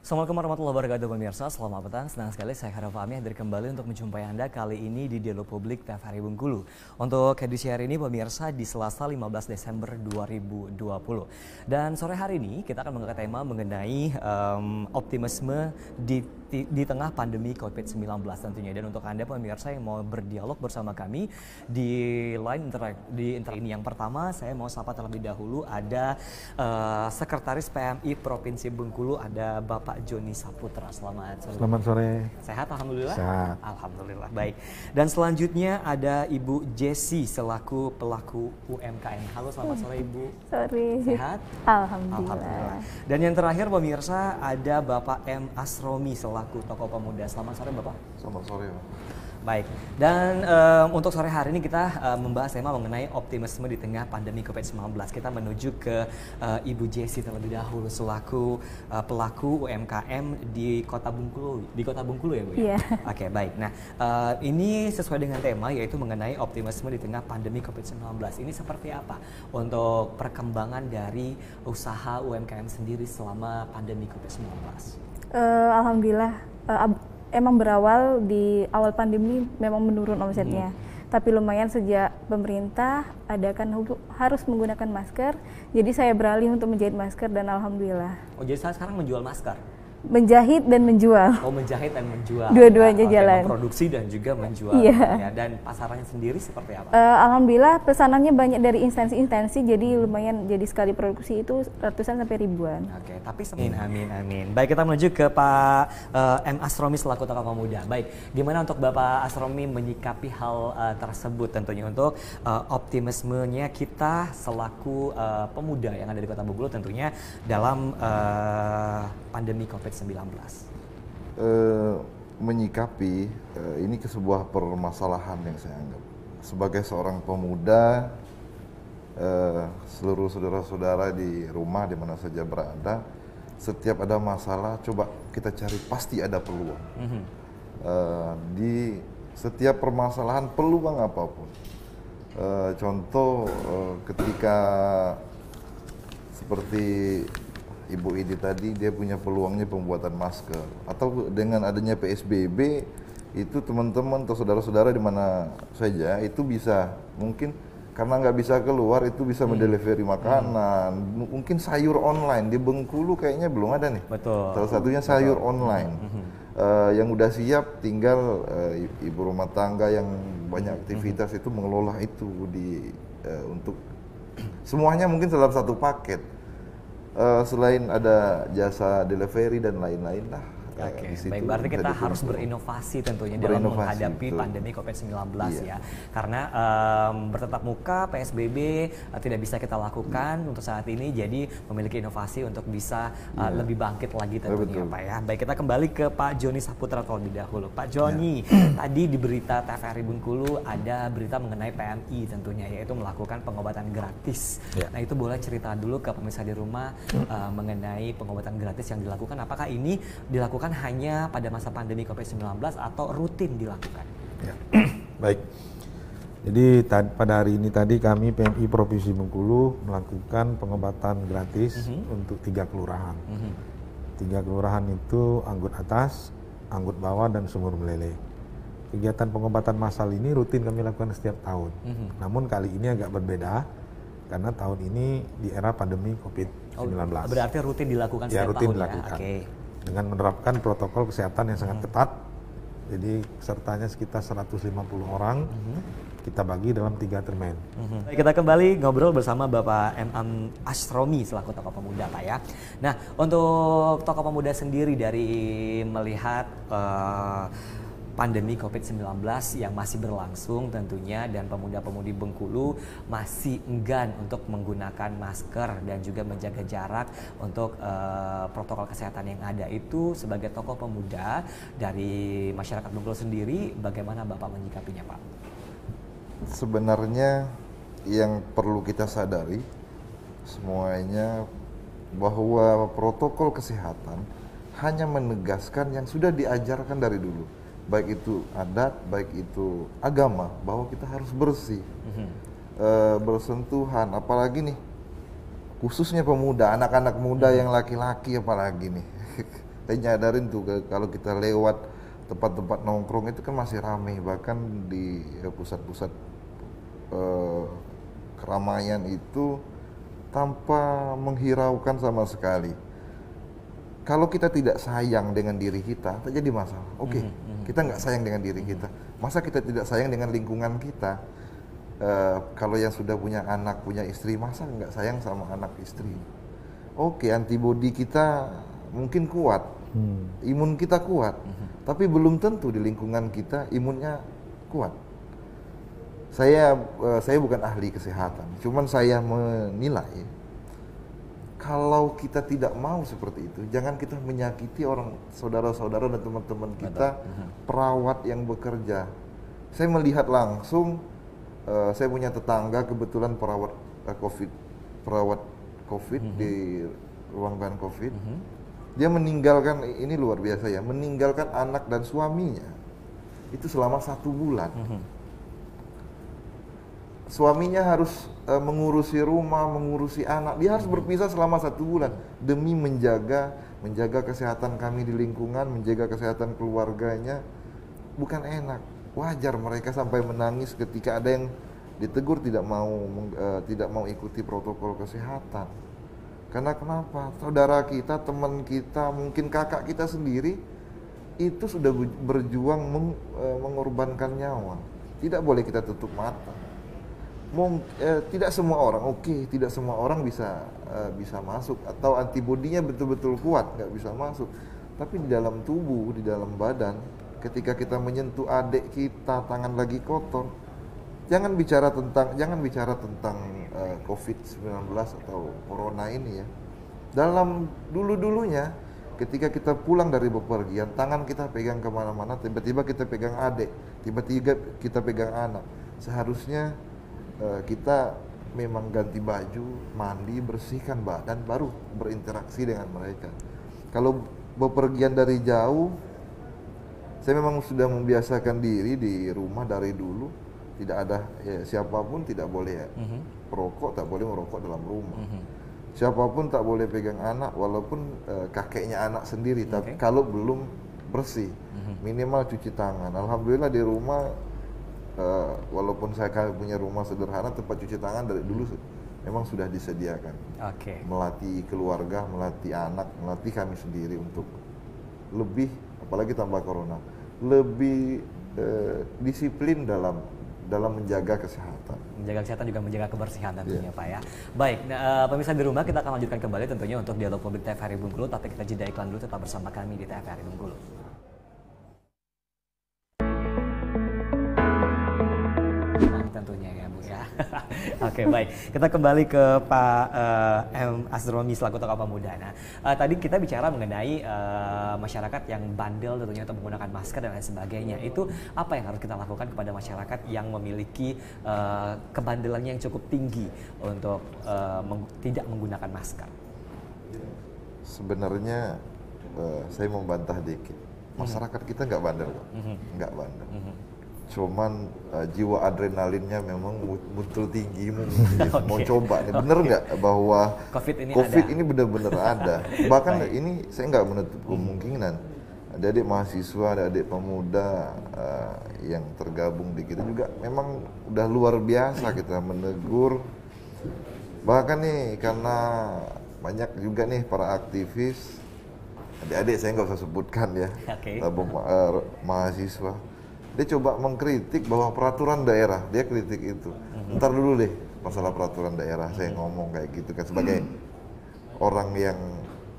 Assalamualaikum warahmatullahi wabarakatuh pemirsa, selamat petang. Senang sekali saya Khairul Fahmi hadir kembali untuk menjumpai Anda kali ini di Dialog Publik TVRI Bengkulu. Untuk edisi hari ini pemirsa di Selasa 15 Desember 2020. Dan sore hari ini kita akan mengangkat tema mengenai optimisme di tengah pandemi COVID-19 tentunya. Dan untuk Anda pemirsa yang mau berdialog bersama kami di line ini, yang pertama saya mau sapa terlebih dahulu ada Sekretaris PMI Provinsi Bengkulu, ada Bapak Joni Saputra. Selamat sore. Selamat sore. Sehat alhamdulillah? Sehat. Alhamdulillah, baik. Dan selanjutnya ada Ibu Jessi selaku pelaku UMKM. Halo, selamat sore Ibu. Sore. Sehat? Alhamdulillah. Dan yang terakhir pemirsa ada Bapak M. Asromi selaku tokoh pemuda. Selamat sore Bapak. Selamat sore. Baik, dan untuk sore hari ini kita membahas tema mengenai optimisme di tengah pandemi COVID-19. Kita menuju ke Ibu Jessi terlebih dahulu selaku pelaku UMKM di Kota Bengkulu ya Bu ya? Iya. Oke, baik. Nah, ini sesuai dengan tema yaitu mengenai optimisme di tengah pandemi COVID-19. Ini seperti apa untuk perkembangan dari usaha UMKM sendiri selama pandemi COVID-19? Alhamdulillah. Emang berawal di awal pandemi memang menurun omsetnya, tapi lumayan sejak pemerintah harus menggunakan masker, jadi saya beralih untuk menjahit masker dan alhamdulillah. Oh, jadi saya sekarang menjual masker? Menjahit dan menjual. Oh, menjahit dan menjual. Dua-duanya jalan. Memproduksi dan juga menjual. Iya. Ya, dan pasarannya sendiri seperti apa? Alhamdulillah pesanannya banyak dari instansi-instansi, jadi lumayan, jadi sekali produksi itu ratusan sampai ribuan. Oke, tapi amin. Baik, kita menuju ke Pak M. Asromi selaku tokoh pemuda. Baik, gimana untuk Bapak Asromi menyikapi hal tersebut tentunya untuk optimismenya kita selaku pemuda yang ada di Kota Bengkulu tentunya dalam pandemi COVID-19. Menyikapi ini ke sebuah permasalahan yang saya anggap sebagai seorang pemuda, seluruh saudara-saudara di rumah di mana saja berada, setiap ada masalah coba kita cari, pasti ada peluang. Di setiap permasalahan peluang apapun. Contoh ketika seperti Ibu Idi tadi, dia punya peluangnya pembuatan masker, atau dengan adanya PSBB itu teman-teman atau saudara-saudara di mana saja itu bisa, mungkin karena nggak bisa keluar itu bisa mendelivery makanan, mungkin sayur online di Bengkulu kayaknya belum ada nih. Betul. Salah satunya sayur online. Yang udah siap, tinggal ibu rumah tangga yang banyak aktivitas itu mengelola itu untuk semuanya mungkin dalam satu paket. Selain ada jasa delivery dan lain-lain lah. Oke, baik, berarti kita harus berinovasi tentunya dalam menghadapi pandemi COVID-19 ya. Karena bertatap muka PSBB tidak bisa kita lakukan untuk saat ini, jadi memiliki inovasi untuk bisa lebih bangkit lagi tentunya Pak ya. Baik, kita kembali ke Pak Joni Saputra terlebih dahulu. Pak Joni, tadi di berita TVRI Bengkulu ada berita mengenai PMI tentunya, yaitu melakukan pengobatan gratis. Nah, itu boleh cerita dulu ke pemirsa di rumah mengenai pengobatan gratis yang dilakukan. Apakah ini dilakukan hanya pada masa pandemi COVID-19 atau rutin dilakukan? Ya. Baik, jadi pada hari ini tadi kami PMI Provinsi Bengkulu melakukan pengobatan gratis untuk 3 kelurahan. 3 kelurahan itu Anggut Atas, Anggut Bawah, dan Sumur Melele. Kegiatan pengobatan massal ini rutin kami lakukan setiap tahun. Namun kali ini agak berbeda karena tahun ini di era pandemi COVID-19. Berarti rutin dilakukan setiap rutin tahun dilakukan. Ya? Dengan menerapkan protokol kesehatan yang sangat ketat. Jadi pesertanya sekitar 150 orang. Kita bagi dalam 3 termen. Kita kembali ngobrol bersama Bapak M. Asromi selaku tokoh pemuda Pak ya. Nah, untuk tokoh pemuda sendiri dari melihat pandemi COVID-19 yang masih berlangsung tentunya, dan pemuda-pemudi Bengkulu masih enggan untuk menggunakan masker dan juga menjaga jarak untuk protokol kesehatan yang ada, itu sebagai tokoh pemuda dari masyarakat Bengkulu sendiri, bagaimana Bapak menyikapinya Pak? Sebenarnya yang perlu kita sadari semuanya bahwa protokol kesehatan hanya menegaskan yang sudah diajarkan dari dulu, baik itu adat, baik itu agama, bahwa kita harus bersih, bersentuhan. Apalagi nih khususnya pemuda, anak-anak muda yang laki-laki apalagi nih. Saya nyadarin tuh kalau kita lewat tempat-tempat nongkrong itu kan masih ramai, bahkan di pusat-pusat keramaian itu tanpa menghiraukan sama sekali. Kalau kita tidak sayang dengan diri kita, terjadi masalah. Oke, kita nggak sayang dengan diri kita. Masa kita tidak sayang dengan lingkungan kita? Kalau yang sudah punya anak, punya istri, masa nggak sayang sama anak istri? Oke, antibodi kita mungkin kuat, imun kita kuat, tapi belum tentu di lingkungan kita imunnya kuat. Saya bukan ahli kesehatan, cuman saya menilai kalau kita tidak mau seperti itu, jangan kita menyakiti orang saudara-saudara dan teman-teman kita, perawat yang bekerja. Saya melihat langsung. Saya punya tetangga kebetulan perawat COVID di ruang tahanan COVID. Dia meninggalkan, ini luar biasa ya, meninggalkan anak dan suaminya itu selama 1 bulan. Suaminya harus mengurusi rumah, mengurusi anak. Dia harus berpisah selama 1 bulan demi menjaga kesehatan kami di lingkungan, menjaga kesehatan keluarganya. Bukan enak. Wajar mereka sampai menangis ketika ada yang ditegur tidak mau ikuti protokol kesehatan. Karena kenapa? Saudara kita, teman kita, mungkin kakak kita sendiri itu sudah berjuang mengorbankan nyawa. Tidak boleh kita tutup mata. Tidak semua orang tidak semua orang bisa masuk atau antibodinya betul-betul kuat, nggak bisa masuk. Tapi di dalam tubuh, di dalam badan, ketika kita menyentuh adik kita, tangan lagi kotor, jangan bicara tentang COVID-19 atau corona ini ya. Dalam dulunya, ketika kita pulang dari bepergian, tangan kita pegang kemana-mana, tiba-tiba kita pegang adik, tiba-tiba kita pegang anak. Seharusnya kita memang ganti baju, mandi, bersihkan badan, baru berinteraksi dengan mereka. Kalau bepergian dari jauh, saya memang sudah membiasakan diri di rumah dari dulu, tidak ada siapapun tidak boleh perokok, tak boleh merokok dalam rumah. Siapapun tak boleh pegang anak walaupun kakeknya anak sendiri, tapi kalau belum bersih, minimal cuci tangan. Alhamdulillah di rumah walaupun saya punya rumah sederhana, tempat cuci tangan dari dulu memang sudah disediakan. Melatih keluarga, melatih anak, melatih kami sendiri untuk lebih, apalagi tanpa corona, lebih disiplin dalam menjaga kesehatan. Menjaga kesehatan juga menjaga kebersihan tentunya Pak ya. Baik, pemirsa di rumah, kita akan lanjutkan kembali tentunya untuk dialog publik TVRI Bengkulu, tapi kita jeda iklan dulu, tetap bersama kami di TVRI Bengkulu. Tentunya ya Bu ya. Oke, baik, kita kembali ke Pak M. Asromi selaku Tokoh Pemuda. Nah, tadi kita bicara mengenai masyarakat yang bandel tentunya untuk menggunakan masker dan lain sebagainya. Itu apa yang harus kita lakukan kepada masyarakat yang memiliki kebandelannya yang cukup tinggi untuk tidak menggunakan masker? Sebenarnya saya membantah dikit. Masyarakat kita nggak bandel kok, nggak bandel. Cuman jiwa adrenalinnya memang muncul tinggi, mau coba nih, bener nggak bahwa COVID ini benar-benar ada. Bahkan ini saya nggak menutup kemungkinan adik-adik mahasiswa, adik-adik pemuda yang tergabung di kita juga memang udah luar biasa kita menegur. Bahkan nih karena banyak juga nih para aktivis, adik-adik saya nggak usah sebutkan ya, mahasiswa. Dia coba mengkritik bahwa peraturan daerah, dia kritik itu. Ntar dulu deh, masalah peraturan daerah, saya ngomong kayak gitu kan sebagai orang yang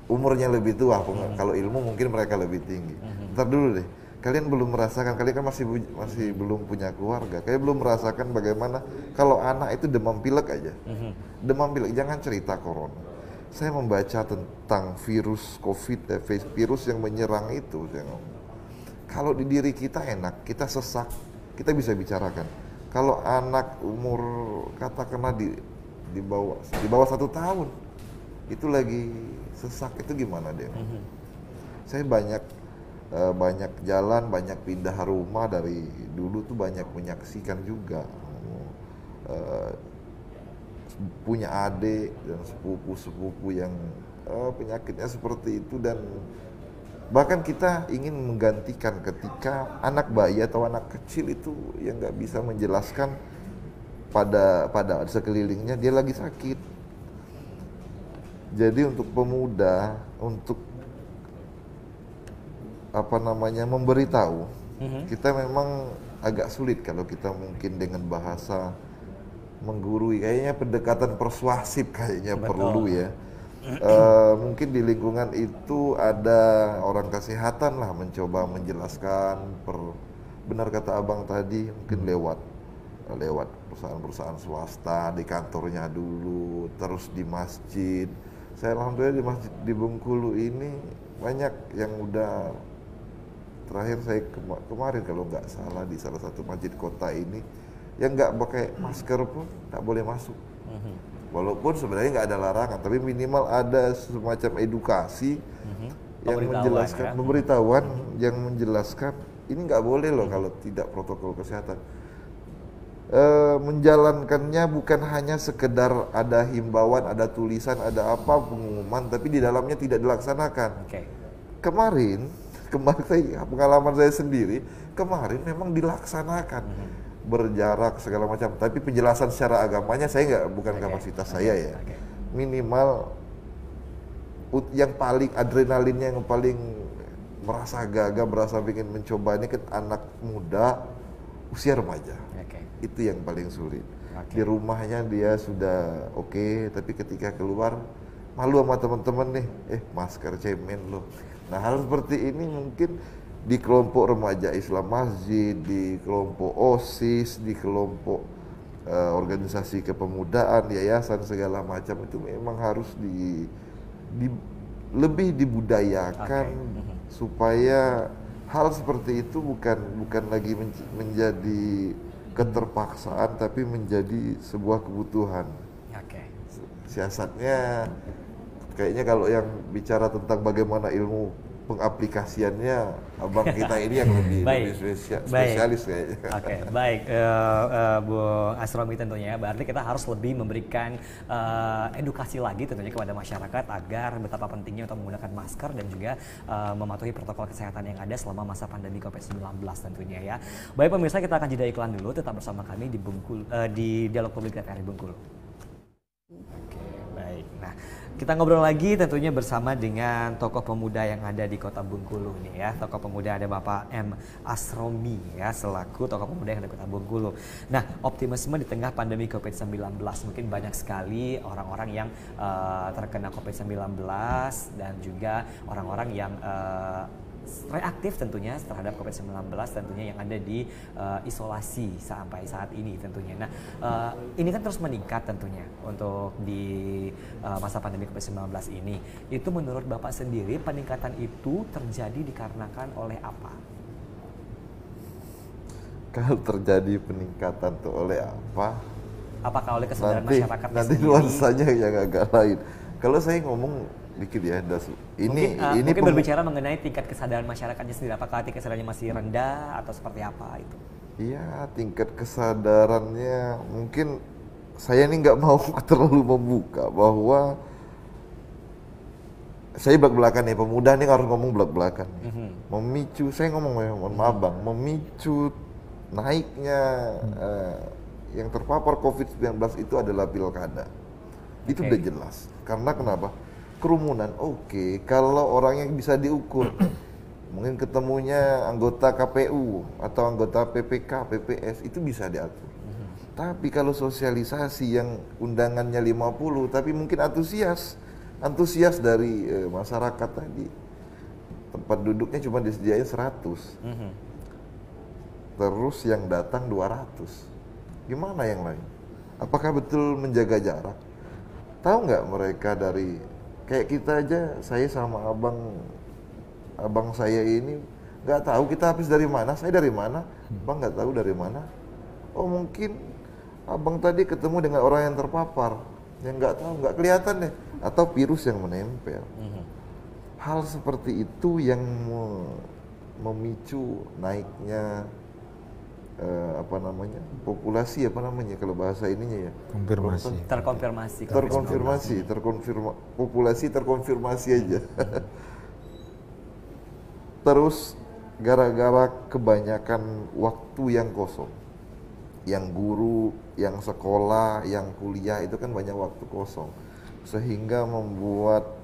umurnya lebih tua, kalau ilmu mungkin mereka lebih tinggi. Ntar dulu deh, kalian belum merasakan, kalian kan masih belum punya keluarga, kalian belum merasakan bagaimana kalau anak itu demam pilek aja. Demam pilek, jangan cerita corona. Saya membaca tentang virus COVID, virus yang menyerang itu, saya ngomong. Kalau di diri kita enak, kita sesak, kita bisa bicarakan. Kalau anak umur katakanlah di bawah 1 tahun, itu lagi sesak, itu gimana dia? Saya banyak jalan, banyak pindah rumah dari dulu tuh banyak menyaksikan juga. punya adik dan sepupu-sepupu yang penyakitnya seperti itu, dan bahkan kita ingin menggantikan ketika anak bayi atau anak kecil itu yang nggak bisa menjelaskan pada sekelilingnya dia lagi sakit. Jadi untuk pemuda, untuk memberitahu, kita memang agak sulit kalau kita mungkin dengan bahasa menggurui. Kayaknya pendekatan persuasif kayaknya perlu ya. Mungkin di lingkungan itu ada orang kesehatan lah mencoba menjelaskan, benar kata abang tadi, mungkin lewat perusahaan-perusahaan swasta, di kantornya dulu, terus di masjid. Saya alhamdulillah di masjid di Bengkulu ini banyak yang udah, terakhir saya kemarin kalau nggak salah di salah satu masjid kota ini yang nggak pakai masker pun nggak boleh masuk. Walaupun sebenarnya nggak ada larangan, tapi minimal ada semacam edukasi yang menjelaskan, pemberitahuan yang menjelaskan ini nggak boleh loh kalau tidak protokol kesehatan. Menjalankannya bukan hanya sekedar ada himbauan, ada tulisan, ada apa pengumuman, tapi di dalamnya tidak dilaksanakan. Kemarin pengalaman saya sendiri, kemarin memang dilaksanakan. Berjarak segala macam, tapi penjelasan secara agamanya saya bukan kapasitas saya ya. Minimal yang paling adrenalinnya, yang paling merasa gagah, merasa ingin mencoba ini kan anak muda usia remaja. Itu yang paling sulit. Di rumahnya dia sudah oke, tapi ketika keluar malu sama teman-teman nih, masker cemen loh. Nah, hal seperti ini mungkin di kelompok remaja Islam Masjid, di kelompok OSIS, di kelompok organisasi kepemudaan, yayasan segala macam itu memang harus lebih dibudayakan supaya hal seperti itu bukan lagi menjadi keterpaksaan, tapi menjadi sebuah kebutuhan. Siasatnya kayaknya kalau yang bicara tentang bagaimana ilmu pengaplikasiannya, abang kita ini yang lebih spesialis kayaknya. Baik, Bu Asromi tentunya. Berarti kita harus lebih memberikan edukasi lagi tentunya kepada masyarakat agar betapa pentingnya untuk menggunakan masker dan juga mematuhi protokol kesehatan yang ada selama masa pandemi COVID-19 tentunya ya. Baik pemirsa, kita akan jeda iklan dulu. Tetap bersama kami di Bengkulu, di Dialog Publik TVRI Bengkulu. Baik. Nah, kita ngobrol lagi tentunya bersama dengan tokoh pemuda yang ada di Kota Bengkulu nih ya. Tokoh pemuda ada Bapak M. Asromi ya, selaku tokoh pemuda yang ada di Kota Bengkulu. Nah, optimisme di tengah pandemi COVID-19. Mungkin banyak sekali orang-orang yang terkena COVID-19 dan juga orang-orang yang reaktif tentunya terhadap COVID-19 tentunya yang ada di isolasi sampai saat ini tentunya. Nah, ini kan terus meningkat tentunya untuk di masa pandemi COVID-19 ini. Itu menurut Bapak sendiri peningkatan itu terjadi dikarenakan oleh apa? Kalau terjadi peningkatan tuh oleh apa? Apakah oleh kesadaran masyarakat sendiri? Nanti nuansanya yang agak lain. Kalau saya ngomong dikit ya, ini mungkin berbicara mengenai tingkat kesadaran masyarakatnya sendiri, apakah tingkat kesadarannya masih rendah atau seperti apa itu? Iya, tingkat kesadarannya mungkin saya ini nggak mau terlalu membuka bahwa saya belak-belakan ya, pemuda ini harus ngomong belak-belakan. Memicu, saya ngomong mohon maaf bang, memicu naiknya yang terpapar COVID-19 itu adalah pilkada. Itu udah jelas. Karena kenapa? Kerumunan, kalau orang yang bisa diukur, mungkin ketemunya anggota KPU atau anggota PPK, PPS, itu bisa diatur. Tapi kalau sosialisasi yang undangannya 50, tapi mungkin antusias dari masyarakat tadi, tempat duduknya cuma disediain 100, terus yang datang 200, gimana yang lain? Apakah betul menjaga jarak? Tahu nggak mereka dari kayak kita aja, saya sama abang saya ini nggak tahu kita habis dari mana, saya dari mana, bang nggak tahu dari mana. Oh mungkin abang tadi ketemu dengan orang yang terpapar, yang nggak tahu, nggak kelihatan deh, atau virus yang menempel. Hal seperti itu yang memicu naiknya apa namanya, populasi apa namanya kalau bahasa ininya ya, terkonfirmasi populasi terkonfirmasi aja. Terus gara-gara kebanyakan waktu yang kosong, yang guru, yang sekolah, yang kuliah itu kan banyak waktu kosong, sehingga membuat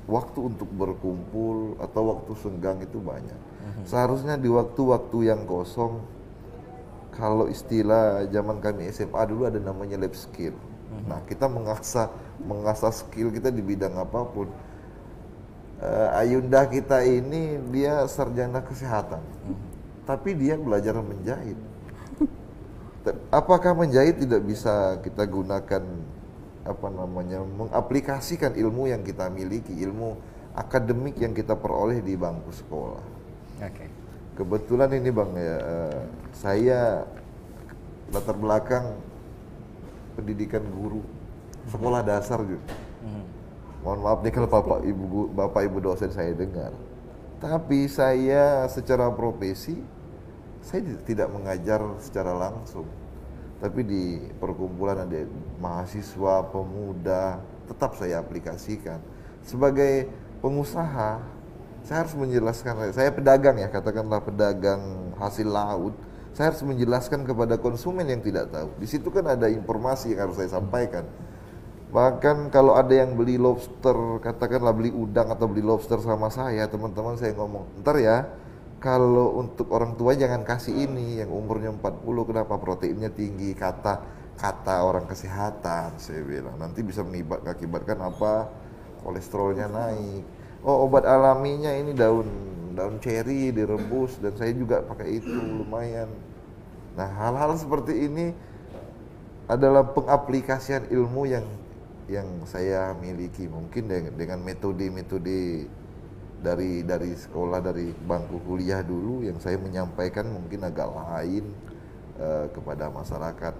waktu untuk berkumpul atau waktu senggang itu banyak. Seharusnya di waktu-waktu yang kosong, kalau istilah zaman kami SMA dulu ada namanya lab skill. Nah, kita mengasah skill kita di bidang apapun. Ayunda kita ini dia sarjana kesehatan, tapi dia belajar menjahit. Apakah menjahit tidak bisa kita gunakan apa namanya, mengaplikasikan ilmu yang kita miliki, ilmu akademik yang kita peroleh di bangku sekolah? Kebetulan ini Bang ya, saya latar belakang pendidikan guru sekolah dasar juga. Mohon maaf nih kalau bapak ibu dosen saya dengar. Tapi saya secara profesi saya tidak mengajar secara langsung. Tapi di perkumpulan ada mahasiswa, pemuda, tetap saya aplikasikan. Sebagai pengusaha, saya harus menjelaskan, saya pedagang ya, katakanlah pedagang hasil laut, saya harus menjelaskan kepada konsumen yang tidak tahu. Di situ kan ada informasi yang harus saya sampaikan. Bahkan kalau ada yang beli lobster, katakanlah beli udang atau beli lobster sama saya, teman-teman saya ngomong, ntar ya, kalau untuk orang tua jangan kasih ini, yang umurnya 40, kenapa proteinnya tinggi, kata orang kesehatan, saya bilang, nanti bisa mengakibatkan apa, kolesterolnya naik. Oh, obat alaminya ini daun ceri direbus, dan saya juga pakai itu, lumayan. Nah, hal-hal seperti ini adalah pengaplikasian ilmu yang saya miliki, mungkin dengan metode-metode dari sekolah, dari bangku kuliah dulu yang saya menyampaikan mungkin agak lain kepada masyarakat.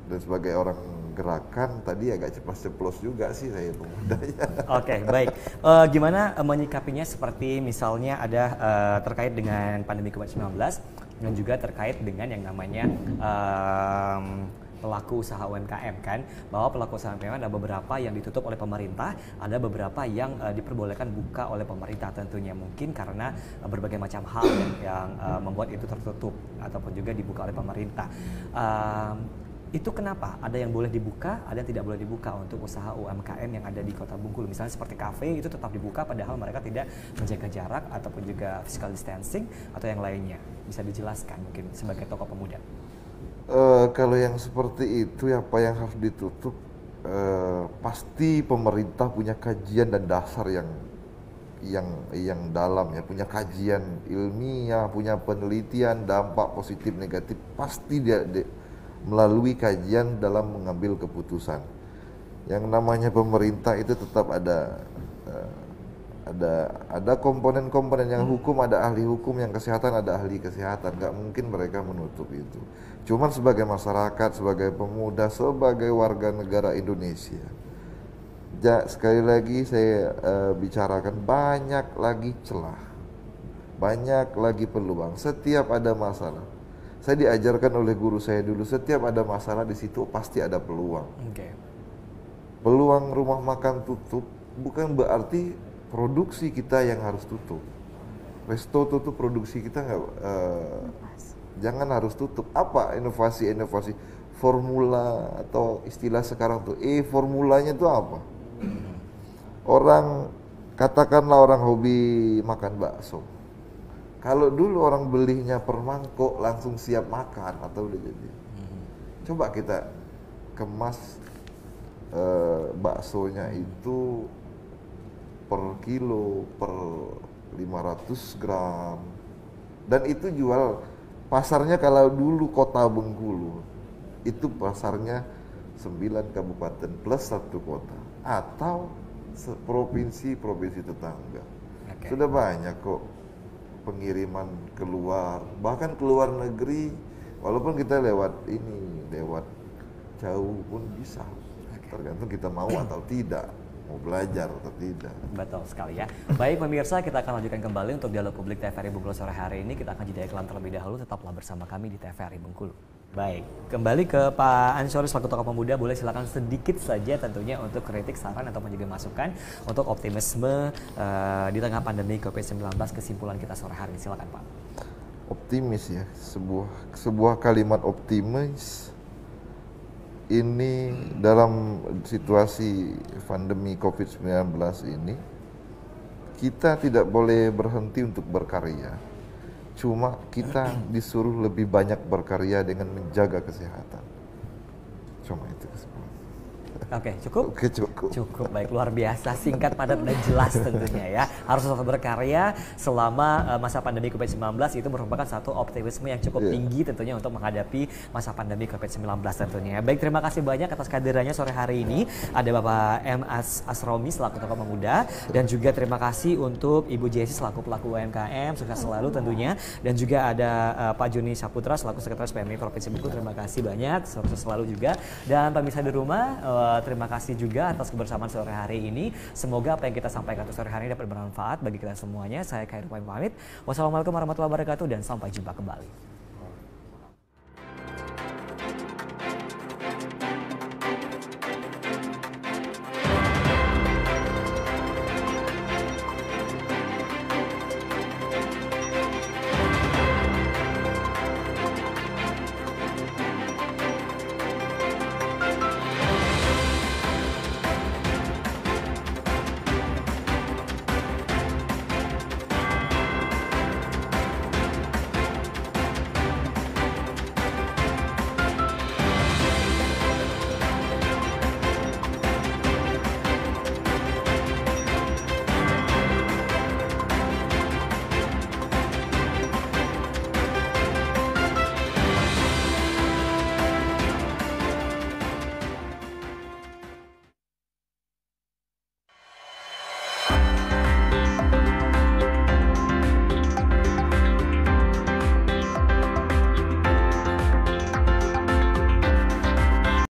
Dan sebagai orang gerakan tadi agak ceplos-ceplos juga sih saya pemudanya. Oke, baik. Gimana menyikapinya, seperti misalnya ada terkait dengan pandemi COVID-19 dan juga terkait dengan yang namanya pelaku usaha UMKM kan, bahwa pelaku usaha UMKM ada beberapa yang ditutup oleh pemerintah, ada beberapa yang diperbolehkan buka oleh pemerintah, tentunya mungkin karena berbagai macam hal yang membuat itu tertutup ataupun juga dibuka oleh pemerintah. Itu kenapa ada yang boleh dibuka, ada yang tidak boleh dibuka untuk usaha UMKM yang ada di Kota Bengkulu? Misalnya seperti kafe itu tetap dibuka padahal mereka tidak menjaga jarak ataupun juga physical distancing atau yang lainnya. Bisa dijelaskan mungkin sebagai tokoh pemuda. Kalau yang seperti itu, apa yang harus ditutup, pasti pemerintah punya kajian dan dasar yang dalam ya, punya kajian ilmiah, punya penelitian dampak positif negatif, pasti dia melalui kajian dalam mengambil keputusan. Yang namanya pemerintah itu tetap ada komponen-komponen, yang hukum ada ahli hukum, yang kesehatan ada ahli kesehatan. Nggak mungkin mereka menutup itu. Cuman sebagai masyarakat, sebagai pemuda, sebagai warga negara Indonesia, sekali lagi saya bicarakan, banyak lagi celah, banyak lagi peluang. Setiap ada masalah, saya diajarkan oleh guru saya dulu, setiap ada masalah di situ pasti ada peluang. Peluang rumah makan tutup bukan berarti produksi kita yang harus tutup. Resto tutup, produksi kita jangan harus tutup. Apa inovasi formula atau istilah sekarang tuh formulanya itu apa? Orang, katakanlah orang hobi makan bakso, kalau dulu orang belinya per mangkok langsung siap makan atau udah jadi, coba kita kemas baksonya itu per kilo, per 500 gram, dan itu jual. Pasarnya kalau dulu Kota Bengkulu itu pasarnya 9 kabupaten plus 1 kota atau provinsi tetangga. Sudah banyak kok pengiriman keluar, bahkan keluar negeri, walaupun kita lewat jauh pun bisa, tergantung kita mau atau tidak. mau belajar atau tidak. Betul sekali ya. Baik pemirsa, kita akan lanjutkan kembali untuk dialog publik TVRI Bengkulu sore hari ini. Kita akan jeda iklan terlebih dahulu, tetaplah bersama kami di TVRI Bengkulu. Baik, kembali ke Pak Ansori selaku tokoh pemuda, boleh silakan sedikit saja tentunya untuk kritik, saran ataupun juga masukan untuk optimisme di tengah pandemi COVID-19, kesimpulan kita sore hari ini. Silakan Pak. Optimis ya, sebuah kalimat optimis ini dalam situasi pandemi COVID-19 ini kita tidak boleh berhenti untuk berkarya. Cuma kita disuruh lebih banyak berkarya dengan menjaga kesehatan. Cuma itu kesimpulan. Oke, cukup? Oke, cukup. Cukup, baik, luar biasa, singkat, padat, dan jelas tentunya ya. Harus tetap berkarya selama masa pandemi COVID-19, itu merupakan satu optimisme yang cukup tinggi tentunya untuk menghadapi masa pandemi COVID-19 tentunya. Baik, terima kasih banyak atas kehadirannya sore hari ini. Ada Bapak M. Asromi selaku tokoh pemuda, dan juga terima kasih untuk Ibu Jessi selaku pelaku UMKM, sukses selalu tentunya. Dan juga ada Pak Joni Saputra selaku Sekretaris PMI Provinsi Bengkulu, terima kasih banyak, sukses selalu juga. Dan pemirsa di rumah, terima kasih juga atas kebersamaan sore hari ini. Semoga apa yang kita sampaikan sore hari ini dapat bermanfaat bagi kita semuanya. Saya Khairul pamit. Wassalamualaikum warahmatullahi wabarakatuh dan sampai jumpa kembali.